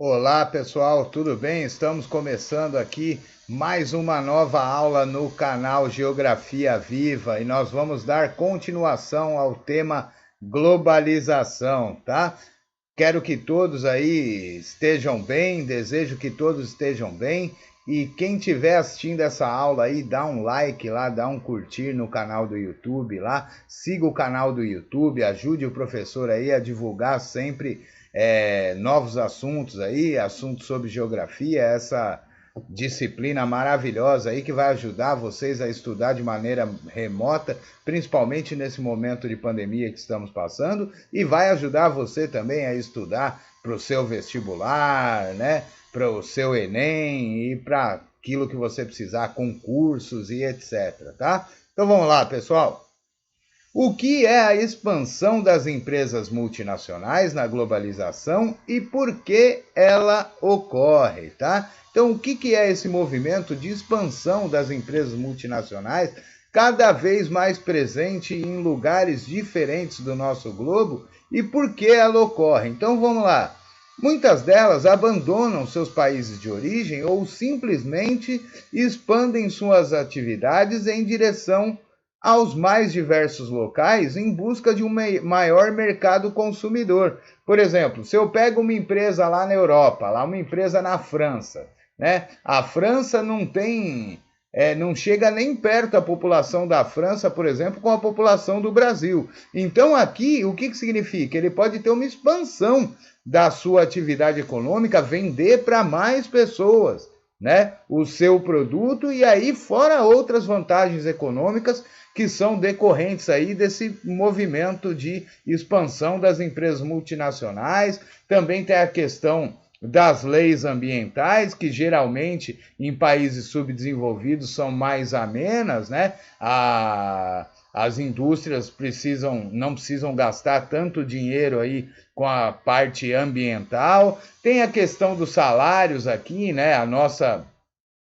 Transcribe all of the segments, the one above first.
Olá pessoal, tudo bem? Estamos começando aqui mais uma nova aula no canal Geografia Viva e nós vamos dar continuação ao tema globalização, tá? Quero que todos aí estejam bem, desejo que todos estejam bem e quem estiver assistindo essa aula aí, dá um like lá, dá um curtir no canal do YouTube lá, siga o canal do YouTube, ajude o professor aí a divulgar sempre novos assuntos aí, assuntos sobre geografia, essa disciplina maravilhosa aí que vai ajudar vocês a estudar de maneira remota, principalmente nesse momento de pandemia que estamos passando, e vai ajudar você também a estudar para o seu vestibular, né? Para o seu Enem e para aquilo que você precisar, concursos e etc, tá? Então vamos lá, pessoal. O que é a expansão das empresas multinacionais na globalização e por que ela ocorre, tá? Então, o que é esse movimento de expansão das empresas multinacionais, cada vez mais presente em lugares diferentes do nosso globo e por que ela ocorre? Então, vamos lá. Muitas delas abandonam seus países de origem ou simplesmente expandem suas atividades em direção aos mais diversos locais em busca de um maior mercado consumidor. Por exemplo, se eu pego uma empresa lá na Europa, lá uma empresa na França, né? A França não chega nem perto a população da França, por exemplo, com a população do Brasil. Então aqui, o que significa? Ele pode ter uma expansão da sua atividade econômica, vender para mais pessoas, né, o seu produto e aí fora outras vantagens econômicas que são decorrentes aí desse movimento de expansão das empresas multinacionais. Também tem a questão das leis ambientais, que geralmente em países subdesenvolvidos são mais amenas, né? As indústrias não precisam gastar tanto dinheiro aí com a parte ambiental. Tem a questão dos salários aqui, né? A nossa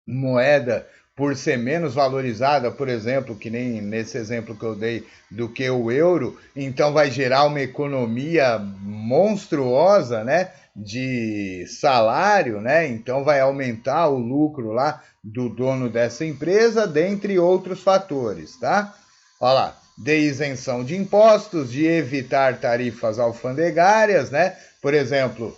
moeda, por ser menos valorizada, por exemplo, que nem nesse exemplo que eu dei, do que o euro, então vai gerar uma economia monstruosa, né, de salário, né? Então vai aumentar o lucro lá do dono dessa empresa, dentre outros fatores, tá? Olha lá, de isenção de impostos, de evitar tarifas alfandegárias, né? Por exemplo,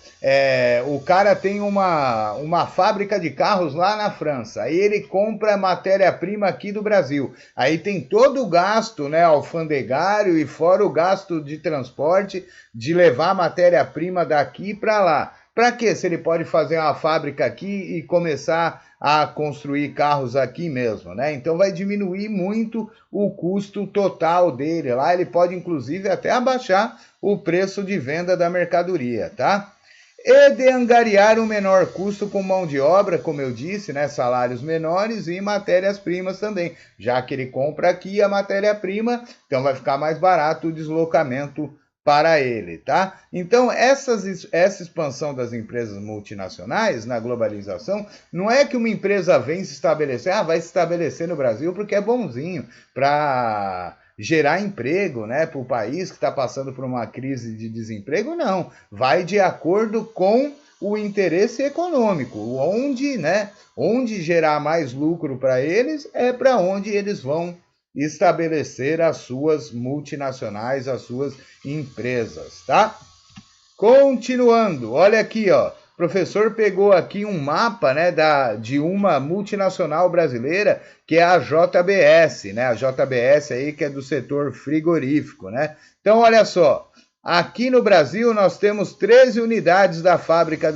o cara tem uma fábrica de carros lá na França, aí ele compra matéria-prima aqui do Brasil, aí tem todo o gasto, né, alfandegário e fora o gasto de transporte de levar matéria-prima daqui para lá. Para quê? Se ele pode fazer uma fábrica aqui e começar a construir carros aqui mesmo, né? Então vai diminuir muito o custo total dele lá, ele pode inclusive até abaixar o preço de venda da mercadoria, tá? E de angariar um menor custo com mão de obra, como eu disse, né, salários menores e matérias-primas também, já que ele compra aqui a matéria-prima, então vai ficar mais barato o deslocamento para ele, tá? Então, essa expansão das empresas multinacionais na globalização, não é que uma empresa vem se estabelecer, vai se estabelecer no Brasil porque é bonzinho para gerar emprego, né, para o país que está passando por uma crise de desemprego, não. Vai de acordo com o interesse econômico, onde gerar mais lucro para eles é para onde eles vão estabelecer as suas multinacionais, as suas empresas, tá? Continuando, olha aqui, ó. O professor pegou aqui um mapa, né, de uma multinacional brasileira, que é a JBS, né? A JBS aí que é do setor frigorífico, né? Então, olha só. Aqui no Brasil nós temos 13 unidades da fábrica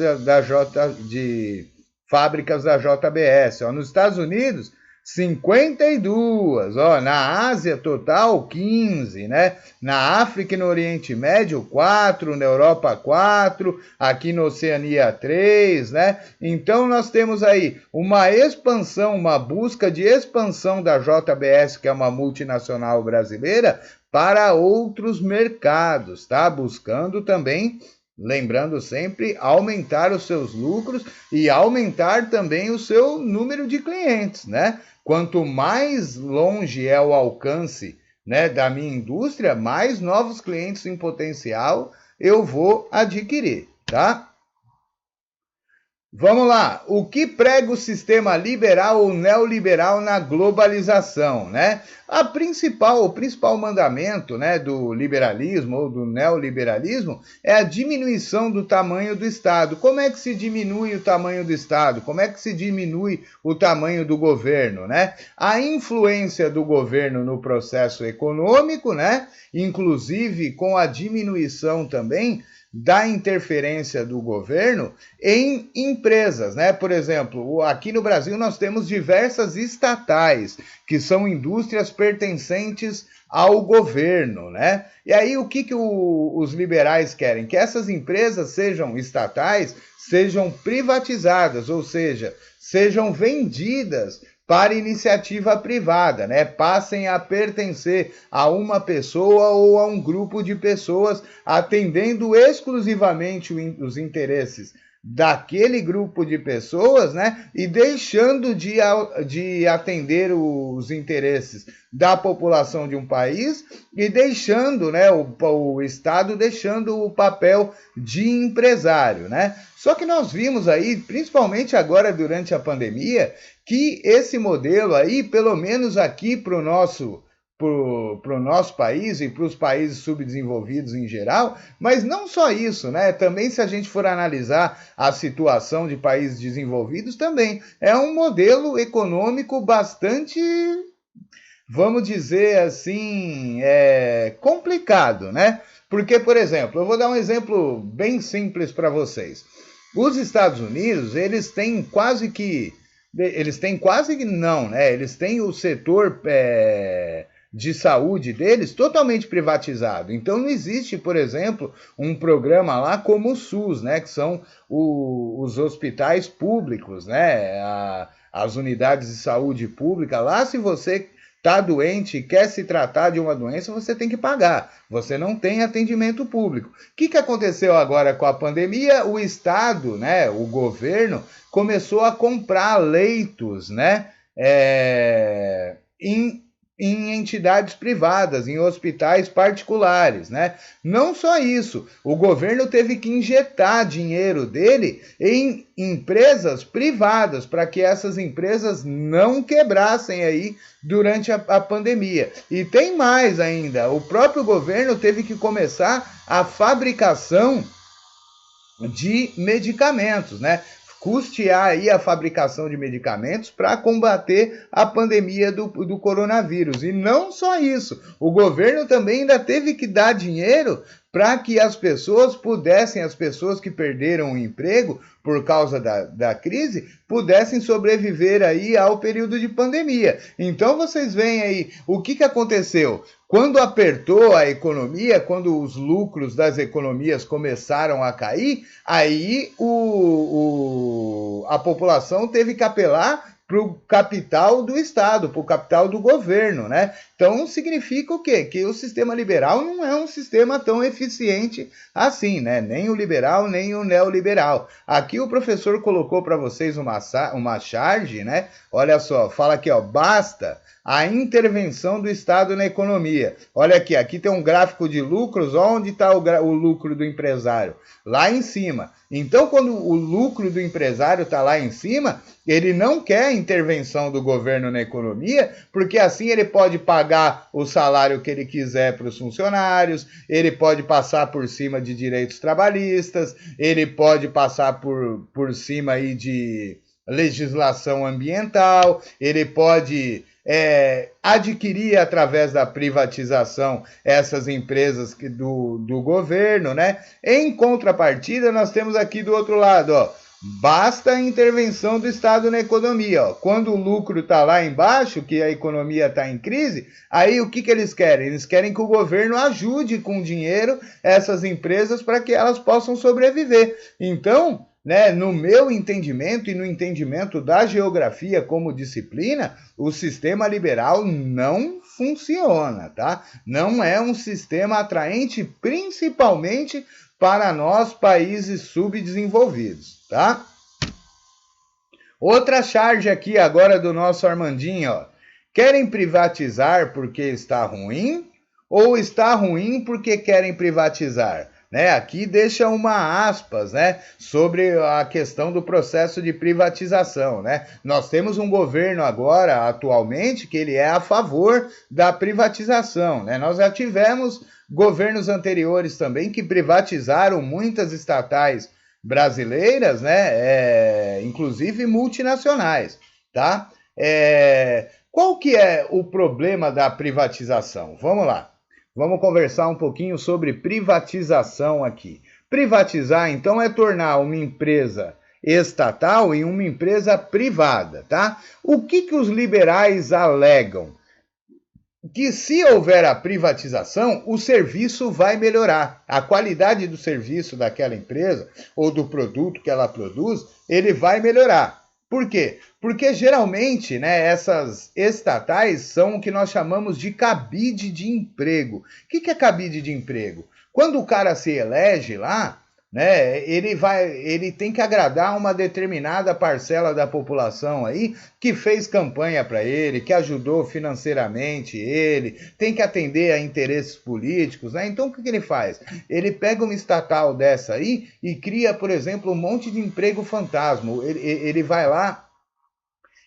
de fábricas da JBS. Ó. Nos Estados Unidos, 52, ó, na Ásia total 15, né? Na África e no Oriente Médio 4, na Europa 4, aqui na Oceania 3, né? Então nós temos aí uma expansão, uma busca de expansão da JBS, que é uma multinacional brasileira, para outros mercados, tá? Buscando também, lembrando sempre, aumentar os seus lucros e aumentar também o seu número de clientes, né? Quanto mais longe é o alcance, né, da minha indústria, mais novos clientes em potencial eu vou adquirir, tá? Vamos lá, o que prega o sistema liberal ou neoliberal na globalização, né? O principal mandamento, né, do liberalismo ou do neoliberalismo é a diminuição do tamanho do Estado. Como é que se diminui o tamanho do Estado? Como é que se diminui o tamanho do governo, né? A influência do governo no processo econômico, né? Inclusive com a diminuição também da interferência do governo em empresas, né? Por exemplo, aqui no Brasil nós temos diversas estatais, que são indústrias pertencentes ao governo, né? E aí o que os liberais querem? Que essas empresas sejam estatais, sejam privatizadas, ou seja, sejam vendidas para iniciativa privada, né? Passem a pertencer a uma pessoa ou a um grupo de pessoas, atendendo exclusivamente os interesses daquele grupo de pessoas, né? E deixando de atender os interesses da população de um país e deixando, né, o Estado deixando o papel de empresário, né? Só que nós vimos aí, principalmente agora durante a pandemia, que esse modelo aí, pelo menos aqui para o nosso país e para os países subdesenvolvidos em geral, mas não só isso, né? Também se a gente for analisar a situação de países desenvolvidos, também é um modelo econômico bastante, vamos dizer assim, complicado, né? Porque, por exemplo, eu vou dar um exemplo bem simples para vocês. Os Estados Unidos, eles têm quase que não, né? Eles têm o setor de saúde deles totalmente privatizado. Então não existe, por exemplo, um programa lá como o SUS, né? Que são os hospitais públicos, né? As unidades de saúde pública. Lá, se você está doente e quer se tratar de uma doença, você tem que pagar. Você não tem atendimento público. O que aconteceu agora com a pandemia? O Estado, né, o governo, começou a comprar leitos, né, em entidades privadas, em hospitais particulares, né? Não só isso, o governo teve que injetar dinheiro dele em empresas privadas para que essas empresas não quebrassem aí durante a pandemia. E tem mais ainda, o próprio governo teve que começar a fabricação de medicamentos, né? Custear aí a fabricação de medicamentos para combater a pandemia do coronavírus. E não só isso, o governo também ainda teve que dar dinheiro para que as pessoas que perderam o emprego por causa da crise, pudessem sobreviver aí ao período de pandemia. Então vocês veem aí o que aconteceu. Quando apertou a economia, quando os lucros das economias começaram a cair, aí a população teve que apelar para o capital do Estado, para o capital do governo, né? Então significa o quê? Que o sistema liberal não é um sistema tão eficiente assim, né? Nem o liberal, nem o neoliberal. Aqui o professor colocou para vocês uma charge, né? Olha só, fala aqui, ó, basta a intervenção do Estado na economia. Olha aqui tem um gráfico de lucros, onde está o lucro do empresário? Lá em cima. Então, quando o lucro do empresário está lá em cima, ele não quer a intervenção do governo na economia, porque assim ele pode pagar o salário que ele quiser para os funcionários, ele pode passar por cima de direitos trabalhistas, ele pode passar por cima aí de legislação ambiental, ele pode adquirir através da privatização essas empresas do governo, né? Em contrapartida, nós temos aqui do outro lado, ó, basta a intervenção do Estado na economia. Ó. Quando o lucro está lá embaixo, que a economia está em crise, aí o que eles querem? Eles querem que o governo ajude com dinheiro essas empresas para que elas possam sobreviver. Então, né, no meu entendimento e no entendimento da geografia como disciplina, o sistema liberal não funciona, tá? Não é um sistema atraente, principalmente para nós, países subdesenvolvidos, tá? Outra charge aqui agora do nosso Armandinho, ó. Querem privatizar porque está ruim ou está ruim porque querem privatizar? né? Aqui deixa uma aspas, né, sobre a questão do processo de privatização, né? Nós temos um governo agora, atualmente, que ele é a favor da privatização, né? Nós já tivemos governos anteriores também que privatizaram muitas estatais brasileiras, né? Inclusive multinacionais, tá? Qual que é o problema da privatização? Vamos lá. Vamos conversar um pouquinho sobre privatização aqui. Privatizar, então, é tornar uma empresa estatal em uma empresa privada, tá? O que os liberais alegam? Que se houver a privatização, o serviço vai melhorar. A qualidade do serviço daquela empresa ou do produto que ela produz, ele vai melhorar. Por quê? Porque geralmente, né, essas estatais são o que nós chamamos de cabide de emprego. O que é cabide de emprego? Quando o cara se elege lá, né, ele tem que agradar uma determinada parcela da população aí que fez campanha para ele, que ajudou financeiramente ele, tem que atender a interesses políticos, né? Então o que ele faz? Ele pega uma estatal dessa aí e cria, por exemplo, um monte de emprego fantasma. Ele vai lá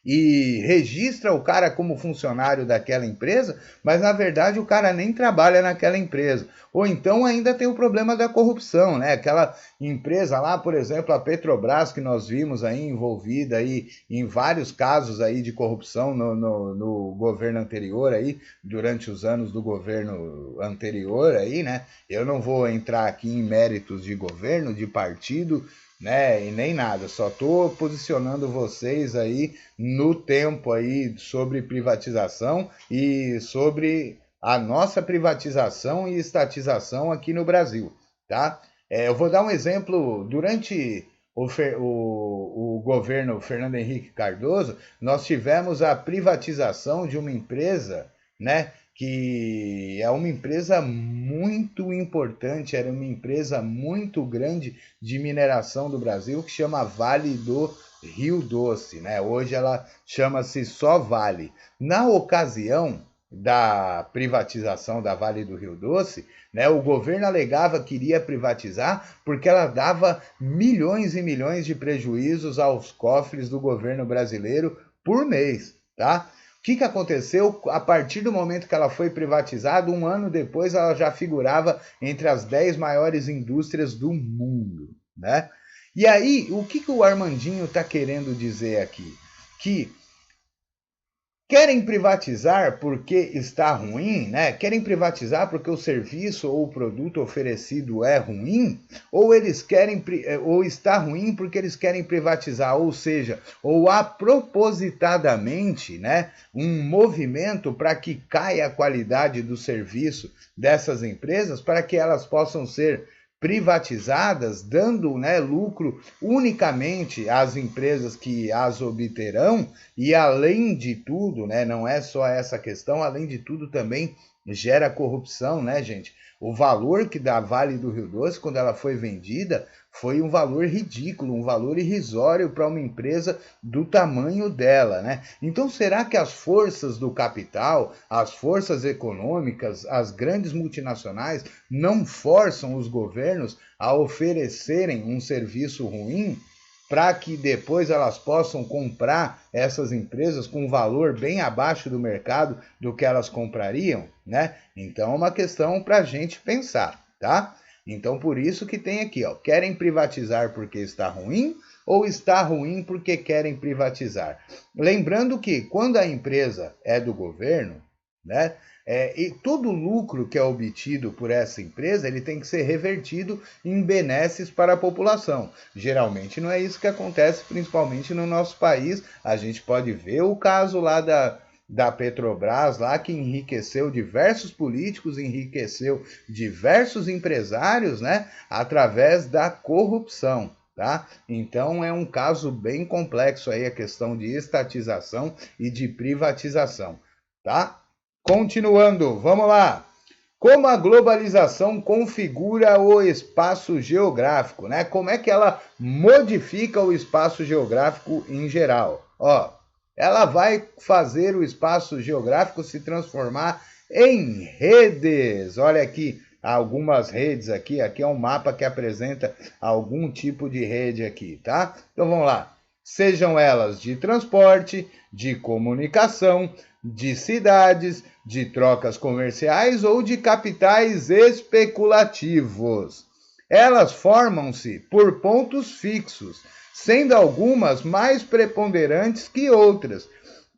e registra o cara como funcionário daquela empresa, mas na verdade o cara nem trabalha naquela empresa. Ou então ainda tem o problema da corrupção, né? Aquela empresa lá, por exemplo, a Petrobras, que nós vimos aí envolvida aí em vários casos aí de corrupção no governo anterior aí, durante os anos do governo anterior aí, né? Eu não vou entrar aqui em méritos de governo, de partido, né, e nem nada, só estou posicionando vocês aí no tempo aí sobre privatização e sobre a nossa privatização e estatização aqui no Brasil, tá? Eu vou dar um exemplo, durante o governo Fernando Henrique Cardoso, nós tivemos a privatização de uma empresa, né, que é uma empresa muito importante, era uma empresa muito grande de mineração do Brasil, que chama Vale do Rio Doce, né? Hoje ela chama-se só Vale. Na ocasião da privatização da Vale do Rio Doce, né, o governo alegava que iria privatizar porque ela dava milhões e milhões de prejuízos aos cofres do governo brasileiro por mês, tá? O que aconteceu? A partir do momento que ela foi privatizada, um ano depois ela já figurava entre as 10 maiores indústrias do mundo, né? E aí, o que o Armandinho está querendo dizer aqui? Que querem privatizar porque está ruim, né? Querem privatizar porque o serviço ou o produto oferecido é ruim, ou eles querem ou está ruim porque eles querem privatizar, ou seja, ou há propositadamente, né, um movimento para que caia a qualidade do serviço dessas empresas para que elas possam ser privatizadas, dando, né, lucro unicamente às empresas que as obterão, e além de tudo, né, não é só essa questão, além de tudo também gera corrupção, né, gente? O valor que da Vale do Rio Doce, quando ela foi vendida, foi um valor ridículo, um valor irrisório para uma empresa do tamanho dela, né? Então, será que as forças do capital, as forças econômicas, as grandes multinacionais não forçam os governos a oferecerem um serviço ruim para que depois elas possam comprar essas empresas com um valor bem abaixo do mercado do que elas comprariam, né? Então é uma questão para a gente pensar, tá? Então por isso que tem aqui, ó, querem privatizar porque está ruim ou está ruim porque querem privatizar. Lembrando que quando a empresa é do governo, né? E todo lucro que é obtido por essa empresa, ele tem que ser revertido em benesses para a população. Geralmente não é isso que acontece, principalmente no nosso país. A gente pode ver o caso lá da Petrobras, lá que enriqueceu diversos políticos, enriqueceu diversos empresários, né, através da corrupção. Tá? Então é um caso bem complexo aí a questão de estatização e de privatização. Tá? Continuando, vamos lá. Como a globalização configura o espaço geográfico, né? Como é que ela modifica o espaço geográfico em geral? Ó, ela vai fazer o espaço geográfico se transformar em redes. Olha aqui algumas redes aqui. Aqui é um mapa que apresenta algum tipo de rede aqui, tá? Então vamos lá. Sejam elas de transporte, de comunicação, de cidades, de trocas comerciais ou de capitais especulativos. Elas formam-se por pontos fixos, sendo algumas mais preponderantes que outras,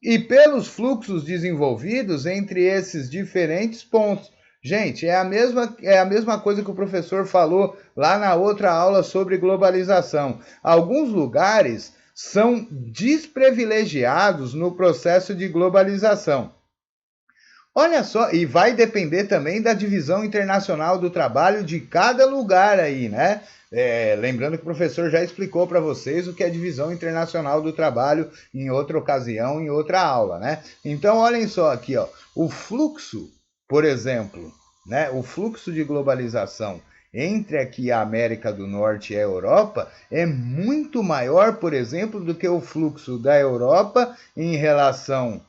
e pelos fluxos desenvolvidos entre esses diferentes pontos. Gente, é a mesma coisa que o professor falou lá na outra aula sobre globalização. Alguns lugares são desprivilegiados no processo de globalização. Olha só, e vai depender também da divisão internacional do trabalho de cada lugar aí, né? Lembrando que o professor já explicou para vocês o que é divisão internacional do trabalho em outra ocasião, em outra aula, né? Então, olhem só aqui, ó, o fluxo, por exemplo, né? O fluxo de globalização entre aqui a América do Norte e a Europa é muito maior, por exemplo, do que o fluxo da Europa em relação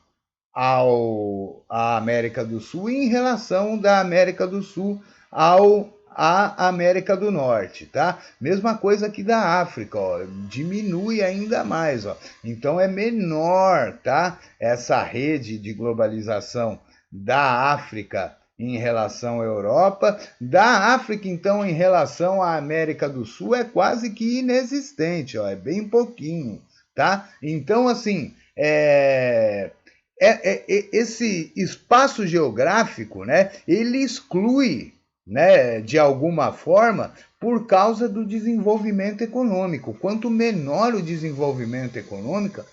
à América do Sul e em relação da América do Sul à América do Norte, tá? Mesma coisa aqui da África, ó, diminui ainda mais, ó. Então é menor, tá? Essa rede de globalização da África em relação à Europa, da África então em relação à América do Sul é quase que inexistente, ó, é bem pouquinho, tá? Então assim, esse espaço geográfico, né, ele exclui, né, de alguma forma, por causa do desenvolvimento econômico. Quanto menor o desenvolvimento econômico,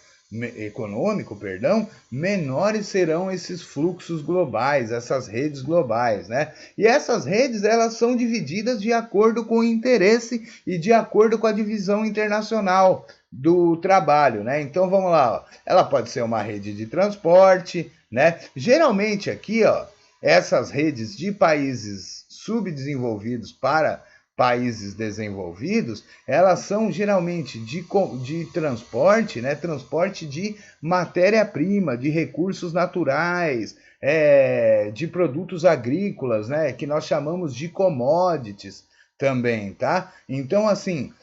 menores serão esses fluxos globais, essas redes globais, né? E essas redes, elas são divididas de acordo com o interesse e de acordo com a divisão internacional do trabalho, né? Então vamos lá, ó. Ela pode ser uma rede de transporte, né? Geralmente aqui, ó, essas redes de países subdesenvolvidos para países desenvolvidos, elas são geralmente de transporte, né? Transporte de matéria-prima, de recursos naturais, de produtos agrícolas, né? Que nós chamamos de commodities também, tá? Então, assim,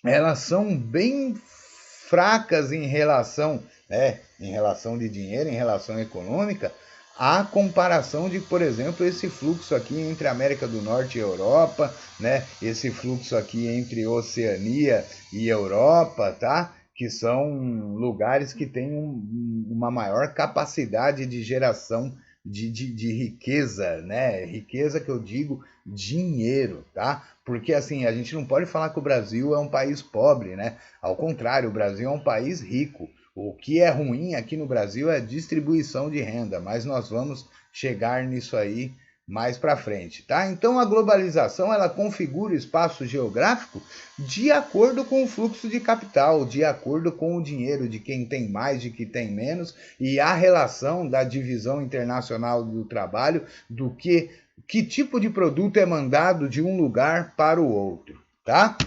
elas são bem fracas em relação, em relação de dinheiro, em relação econômica, a comparação de, por exemplo, esse fluxo aqui entre América do Norte e Europa, né? Esse fluxo aqui entre Oceania e Europa, tá? Que são lugares que têm uma maior capacidade de geração de riqueza, né? Riqueza que eu digo dinheiro, tá? Porque assim, a gente não pode falar que o Brasil é um país pobre, né? Ao contrário, o Brasil é um país rico. O que é ruim aqui no Brasil é a distribuição de renda, mas nós vamos chegar nisso aí mais para frente, tá? Então a globalização, ela configura o espaço geográfico de acordo com o fluxo de capital, de acordo com o dinheiro de quem tem mais, de quem tem menos, e a relação da divisão internacional do trabalho, do que tipo de produto é mandado de um lugar para o outro, tá?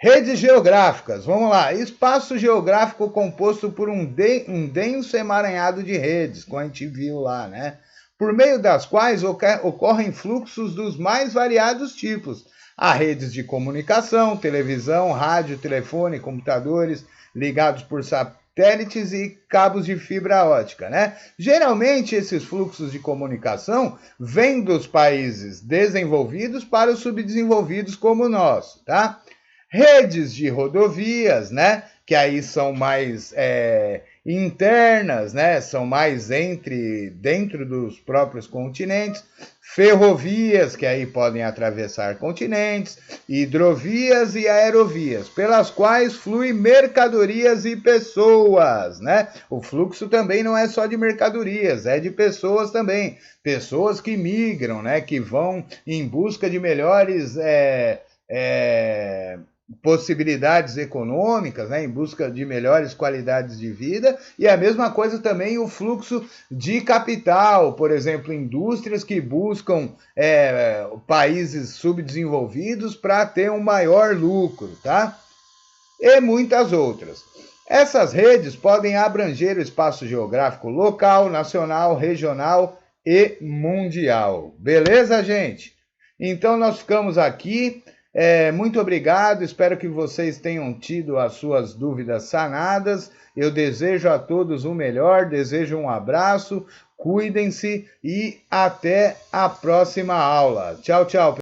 Redes geográficas, vamos lá. Espaço geográfico composto por um denso emaranhado de redes, como a gente viu lá, né? Por meio das quais ocorrem fluxos dos mais variados tipos. Há redes de comunicação, televisão, rádio, telefone, computadores ligados por satélites e cabos de fibra ótica, né? Geralmente esses fluxos de comunicação vêm dos países desenvolvidos para os subdesenvolvidos como o nosso, tá? Redes de rodovias, né? Que aí são mais internas, né? São mais dentro dos próprios continentes. Ferrovias, que aí podem atravessar continentes. Hidrovias e aerovias, pelas quais fluem mercadorias e pessoas, né? O fluxo também não é só de mercadorias, é de pessoas também. Pessoas que migram, né? Que vão em busca de melhores possibilidades econômicas, né, em busca de melhores qualidades de vida, e a mesma coisa também o fluxo de capital, por exemplo, indústrias que buscam países subdesenvolvidos para ter um maior lucro, tá? E muitas outras. Essas redes podem abranger o espaço geográfico local, nacional, regional e mundial. Beleza, gente? Então nós ficamos aqui. Muito obrigado, espero que vocês tenham tido as suas dúvidas sanadas. Eu desejo a todos o melhor, desejo um abraço, cuidem-se e até a próxima aula. Tchau, tchau.